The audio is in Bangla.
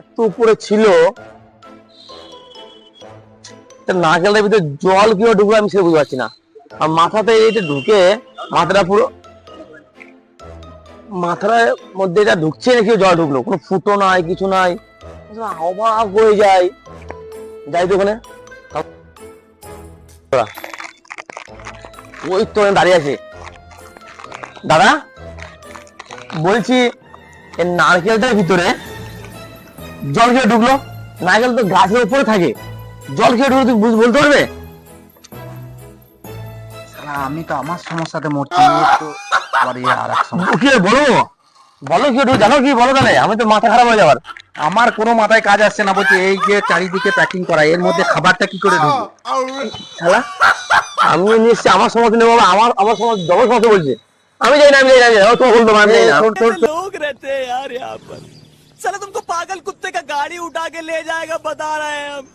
এত উপরে ছিল, নারকেলটার ভিতরে জল কিভাবে ঢুকলো আমি সেটা বুঝতে পারছি না। আর মাথাতে এইটা ঢুকে মাথাটা পুরো, মাথার মধ্যে এটা ঢুকছে নাকি জল ঢুকলো, কোনো ফুটো নাই কিছু নাই, অবাক হয়ে যায়। যাই তো ওখানে, ওই তো দাঁড়িয়ে আছে। দাদা বলছি এই নারকেলটার ভিতরে জল খেয়ে ঢুকলো? নারকেল তো গাছের উপরে থাকে, জল খেয়ে ঢুকলো তুমি বলতে পারবে? আমি তো আমার সমস্যাতে মরছি, তো আবার আর এক সমস্যা। কি বলো, বলো কি ঢুক, জানো কি বলো তাহলে, আমি তো মাথা খারাপ হয়ে যাবার। আমার কোনো মাথায় কাজ আসছে না, বলছি এই যে চারিদিকে প্যাকিং করা, এর মধ্যে খাবারটা কি করে ঢুকবে? শালা আমি নিশ্চয় আমার সমস্যা নেবো, আমার আমার সমস্যা ডবল সমস্যা বলছে। আমি যাই না, আমি যাই না, তো বলতো আমি যাই না। लोग रहते हैं यार यहाँ पर। साला तुमको पागल कुत्ते का गाड़ी उठा के ले जाएगा बता रहे हैं हम।